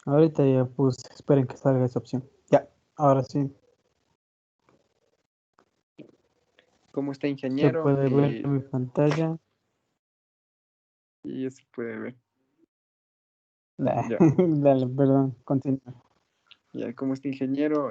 Ahorita ya puse, esperen que salga esa opción. Ya, ahora sí. ¿Cómo está, Se ingeniero? puede ver mi pantalla. Y ya se puede ver. Dale, Ya, perdón, continúa. ya, ¿cómo está, ingeniero?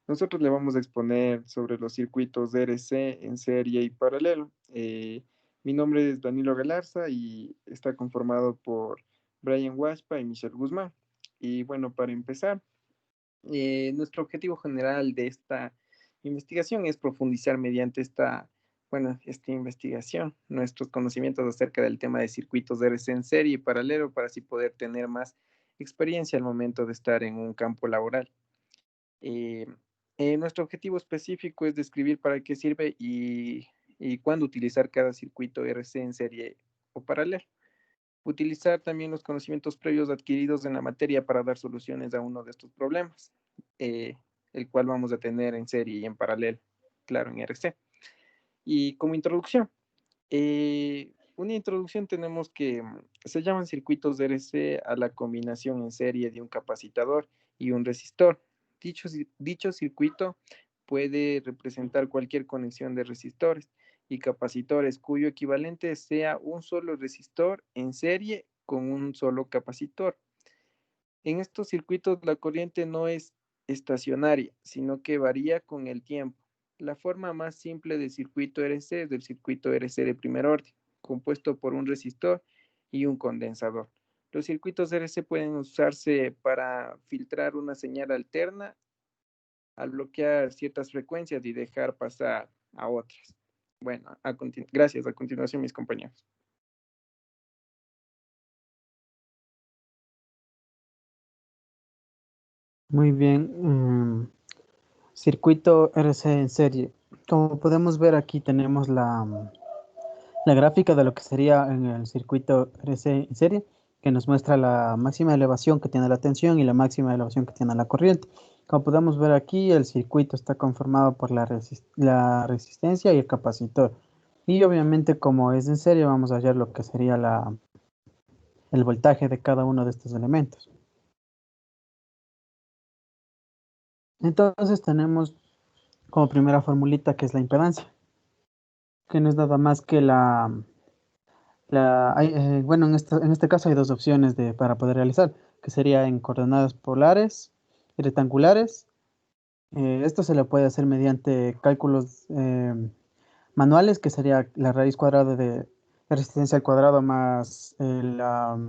Nosotros le vamos a exponer sobre los circuitos DRC en serie y paralelo. Mi nombre es Danilo Galarza y está conformado por Brian Huaspa y Michelle Guzmán. Y bueno, para empezar, nuestro objetivo general de esta investigación es profundizar mediante esta investigación nuestros conocimientos acerca del tema de circuitos de RC en serie y paralelo para así poder tener más experiencia al momento de estar en un campo laboral. Eh, Nuestro objetivo específico es describir para qué sirve y cuándo utilizar cada circuito RC en serie o paralelo. Utilizar también los conocimientos previos adquiridos en la materia para dar soluciones a uno de estos problemas, eh, el cual vamos a tener en serie y en paralelo, claro, en RC. Y como introducción, una introducción tenemos que se llaman circuitos de RC a la combinación en serie de un capacitor y un resistor. Dicho circuito puede representar cualquier conexión de resistores y capacitores cuyo equivalente sea un solo resistor en serie con un solo capacitor. En estos circuitos la corriente no es estacionaria, sino que varía con el tiempo. La forma más simple de circuito RC es el circuito RC de primer orden, compuesto por un resistor y un condensador. Los circuitos RC pueden usarse para filtrar una señal alterna al bloquear ciertas frecuencias y dejar pasar a otras. Bueno, gracias. A continuación, mis compañeros. Muy bien. Circuito RC en serie. Como podemos ver aquí tenemos la gráfica de lo que sería en el circuito RC en serie, que nos muestra la máxima elevación que tiene la tensión y la máxima elevación que tiene la corriente. Como podemos ver aquí, el circuito está conformado por la resistencia y el capacitor. Y obviamente como es en serie, vamos a hallar lo que sería el voltaje de cada uno de estos elementos. Entonces tenemos como primera formulita que es la impedancia, que no es nada más que bueno, en este caso hay dos opciones para poder realizar, que sería en coordenadas polares y rectangulares. Esto se le puede hacer mediante cálculos manuales, que sería la raíz cuadrada de la resistencia al cuadrado más la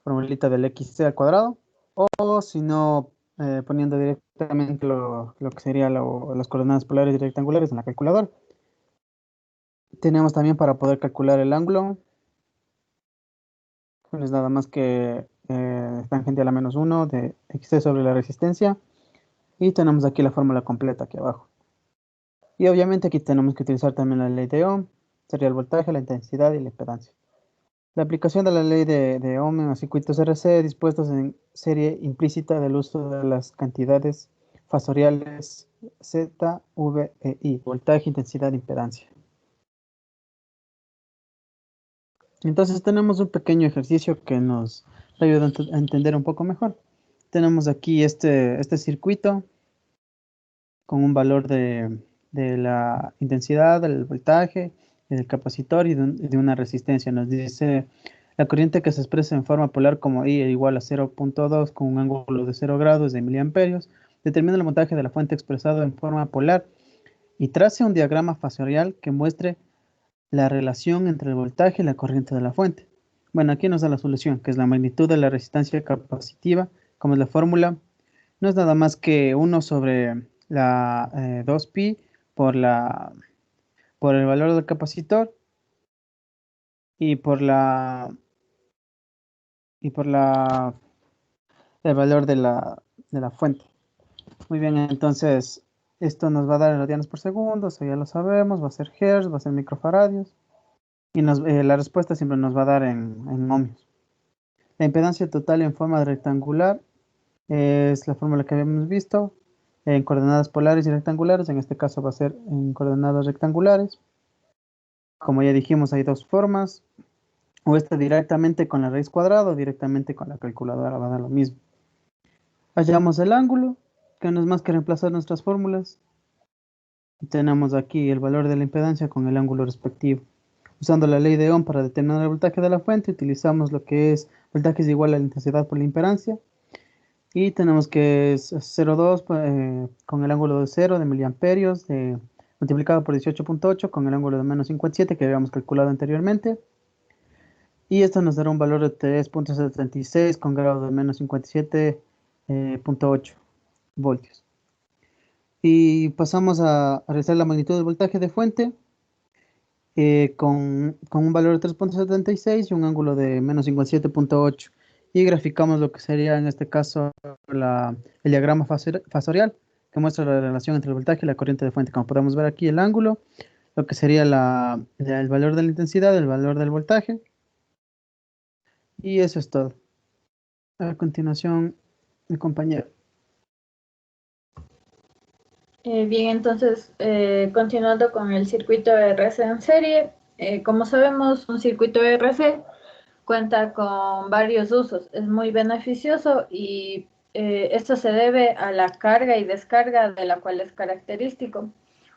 formulita del xc al cuadrado, o si no, poniendo directamente lo que sería las coordenadas polares y rectangulares en la calculadora. Tenemos también para poder calcular el ángulo, no es nada más que tangente a la menos 1 de x sobre la resistencia. Y tenemos aquí la fórmula completa aquí abajo. Y obviamente aquí tenemos que utilizar también la ley de Ohm, sería el voltaje, la intensidad y la impedancia. La aplicación de la ley de Ohm en los circuitos RC dispuestos en serie implícita del uso de las cantidades fasoriales Z, V e I, voltaje, intensidad e impedancia. Entonces tenemos un pequeño ejercicio que nos ayuda a entender un poco mejor. Tenemos aquí este circuito con un valor de la intensidad, del voltaje, del capacitor y de una resistencia. Nos dice la corriente que se expresa en forma polar como I igual a 0.2 con un ángulo de 0 grados de miliamperios. Determina el montaje de la fuente expresado en forma polar y trace un diagrama fasorial que muestre la relación entre el voltaje y la corriente de la fuente. Bueno, aquí nos da la solución, que es la magnitud de la resistencia capacitiva, como es la fórmula. No es nada más que 1 sobre la 2pi por, por el valor del capacitor y por el valor de la fuente. Muy bien, entonces esto nos va a dar en radianes por segundo, eso ya lo sabemos, va a ser hertz, va a ser microfaradios. Y la respuesta siempre nos va a dar en ohmios. La impedancia total en forma rectangular es la fórmula que habíamos visto en coordenadas polares y rectangulares. En este caso va a ser en coordenadas rectangulares. Como ya dijimos, hay dos formas. o este directamente con la raíz cuadrada o directamente con la calculadora, va a dar lo mismo. Hallamos el ángulo, que no es más que reemplazar nuestras fórmulas. Y tenemos aquí el valor de la impedancia con el ángulo respectivo. Usando la ley de Ohm para determinar el voltaje de la fuente, utilizamos lo que es voltaje es igual a la intensidad por la impedancia. Y tenemos que es 0,2 con el ángulo de 0 de miliamperios multiplicado por 18,8 con el ángulo de menos 57 que habíamos calculado anteriormente. Y esto nos dará un valor de 3,76 con grado de menos 57,8 voltios. Y pasamos a realizar la magnitud del voltaje de fuente con un valor de 3,76 y un ángulo de menos 57,8. Y graficamos lo que sería en este caso el diagrama fasorial que muestra la relación entre el voltaje y la corriente de fuente. Como podemos ver aquí el ángulo, lo que sería el valor de la intensidad, el valor del voltaje. Y eso es todo. A continuación, mi compañero. Bien, entonces, continuando con el circuito RC en serie, como sabemos, un circuito RC cuenta con varios usos. Es muy beneficioso y esto se debe a la carga y descarga de la cual es característico.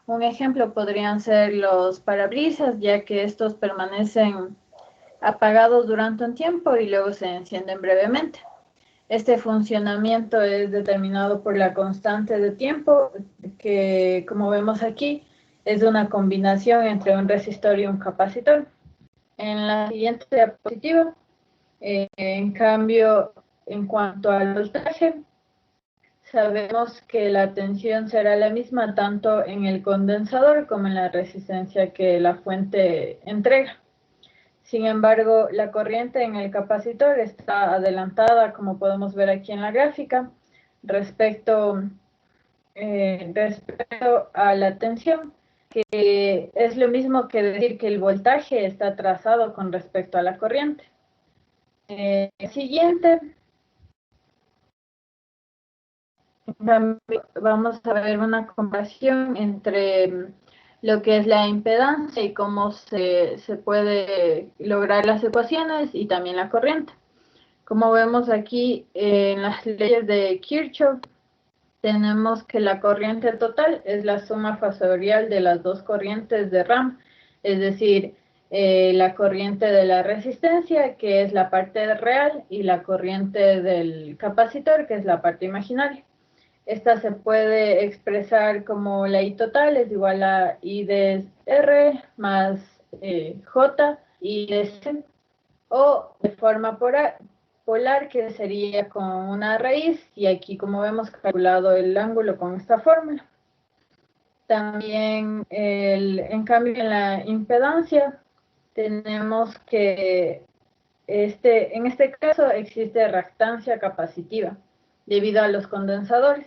Un ejemplo podrían ser los parabrisas, ya que estos permanecen apagados durante un tiempo y luego se encienden brevemente. Este funcionamiento es determinado por la constante de tiempo, que como vemos aquí, es una combinación entre un resistor y un capacitor. En la siguiente diapositiva, en cambio, en cuanto al voltaje, sabemos que la tensión será la misma tanto en el condensador como en la resistencia que la fuente entrega. Sin embargo, la corriente en el capacitor está adelantada, como podemos ver aquí en la gráfica, respecto a la tensión, que es lo mismo que decir que el voltaje está atrasado con respecto a la corriente. Siguiente, vamos a ver una comparación entre lo que es la impedancia y cómo se puede lograr las ecuaciones y también la corriente. Como vemos aquí en las leyes de Kirchhoff, tenemos que la corriente total es la suma fasorial de las dos corrientes de RAM, es decir, la corriente de la resistencia, que es la parte real, y la corriente del capacitor, que es la parte imaginaria. Esta se puede expresar como la I total es igual a I de R más J I de C, o de forma polar, que sería con una raíz, y aquí como vemos calculado el ángulo con esta fórmula. También, en cambio, en la impedancia, tenemos que en este caso existe reactancia capacitiva debido a los condensadores.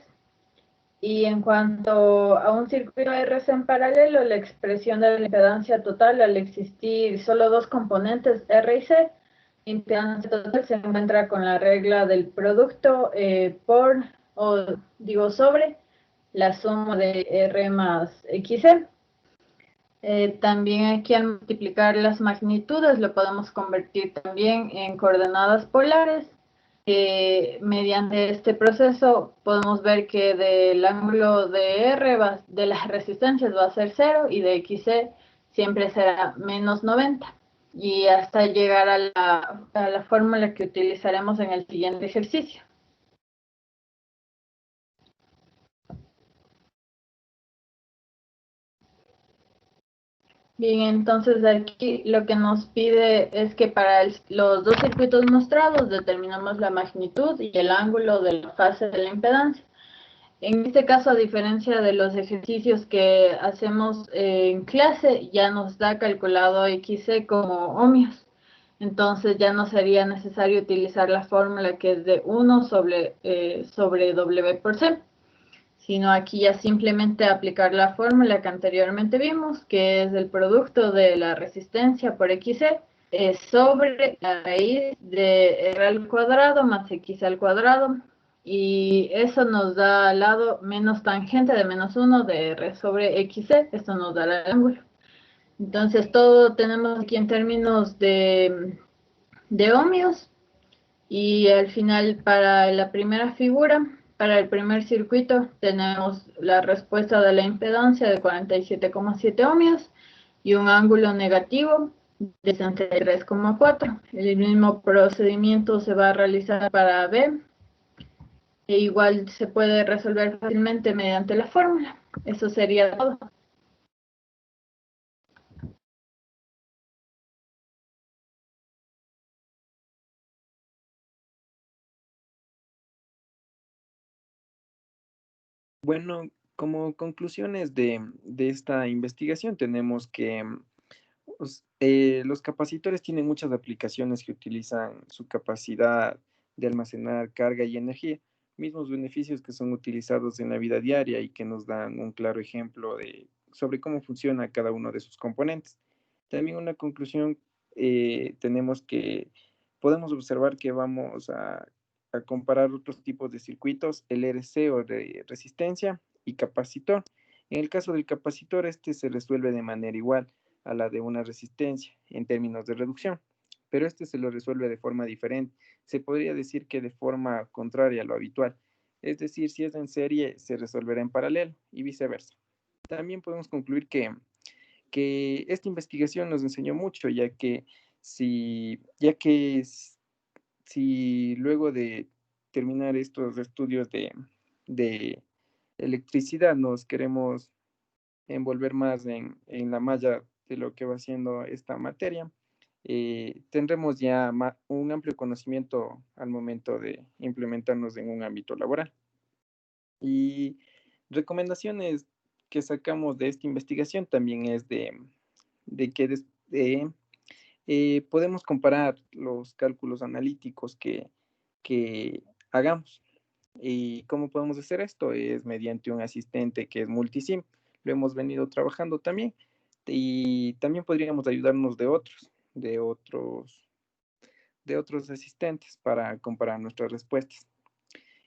Y en cuanto a un circuito RC en paralelo, la expresión de la impedancia total al existir solo dos componentes R y C, la impedancia total se encuentra con la regla del producto sobre la suma de R más XC. También aquí al multiplicar las magnitudes lo podemos convertir también en coordenadas polares. Mediante este proceso podemos ver que del ángulo de R de las resistencias va a ser 0 y de XC siempre será menos 90. Y hasta llegar a la fórmula que utilizaremos en el siguiente ejercicio. Bien, entonces aquí lo que nos pide es que para los dos circuitos mostrados determinamos la magnitud y el ángulo de la fase de la impedancia. En este caso, a diferencia de los ejercicios que hacemos en clase, ya nos da calculado XC como ohmios. Entonces ya no sería necesario utilizar la fórmula que es de 1 sobre W por C, sino aquí ya simplemente aplicar la fórmula que anteriormente vimos, que es el producto de la resistencia por XC sobre la raíz de R al cuadrado más X al cuadrado, y eso nos da al lado menos tangente de menos 1 de R sobre XC, esto nos da el ángulo. Entonces todo tenemos aquí en términos de de ohmios. Y al final, para la primera figura, para el primer circuito, tenemos la respuesta de la impedancia de 47,7 ohmios y un ángulo negativo de 63,4. El mismo procedimiento se va a realizar para B, e igual se puede resolver fácilmente mediante la fórmula. Eso sería todo. Bueno, como conclusiones de esta investigación tenemos que los capacitores tienen muchas aplicaciones que utilizan su capacidad de almacenar carga y energía, mismos beneficios que son utilizados en la vida diaria y que nos dan un claro ejemplo sobre cómo funciona cada uno de sus componentes. También una conclusión, tenemos que podemos observar que vamos a comparar otros tipos de circuitos, el RC o de resistencia y capacitor. En el caso del capacitor, este se resuelve de manera igual a la de una resistencia en términos de reducción, pero este se lo resuelve de forma diferente. Se podría decir que de forma contraria a lo habitual. Es decir, si es en serie, se resolverá en paralelo y viceversa. También podemos concluir que esta investigación nos enseñó mucho, si luego de terminar estos estudios de electricidad nos queremos envolver más en la malla de lo que va siendo esta materia, tendremos ya un amplio conocimiento al momento de implementarnos en un ámbito laboral. Y recomendaciones que sacamos de esta investigación también es de que podemos comparar los cálculos analíticos que hagamos. ¿Y cómo podemos hacer esto? Es mediante un asistente que es multisim. Lo hemos venido trabajando también. Y también podríamos ayudarnos de otros asistentes para comparar nuestras respuestas.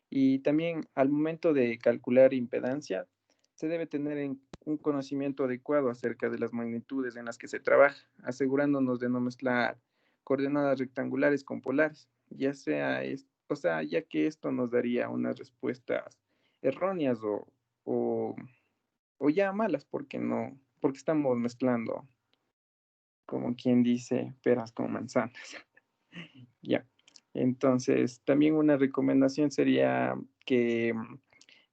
Y también al momento de calcular impedancia, se debe tener un conocimiento adecuado acerca de las magnitudes en las que se trabaja, asegurándonos de no mezclar coordenadas rectangulares con polares, ya que esto nos daría unas respuestas erróneas o, o ya malas, porque estamos mezclando, como quien dice, peras con manzanas. Ya. Entonces, también una recomendación sería que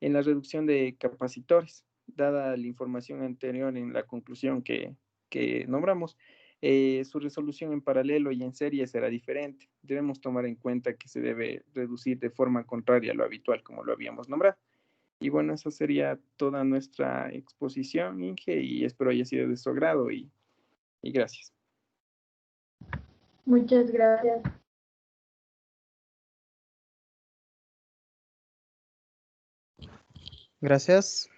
en la reducción de capacitores, dada la información anterior en la conclusión que nombramos, su resolución en paralelo y en serie será diferente. Debemos tomar en cuenta que se debe reducir de forma contraria a lo habitual, como lo habíamos nombrado. Y bueno, esa sería toda nuestra exposición, Inge, y espero haya sido de su agrado y gracias. Muchas gracias. Gracias.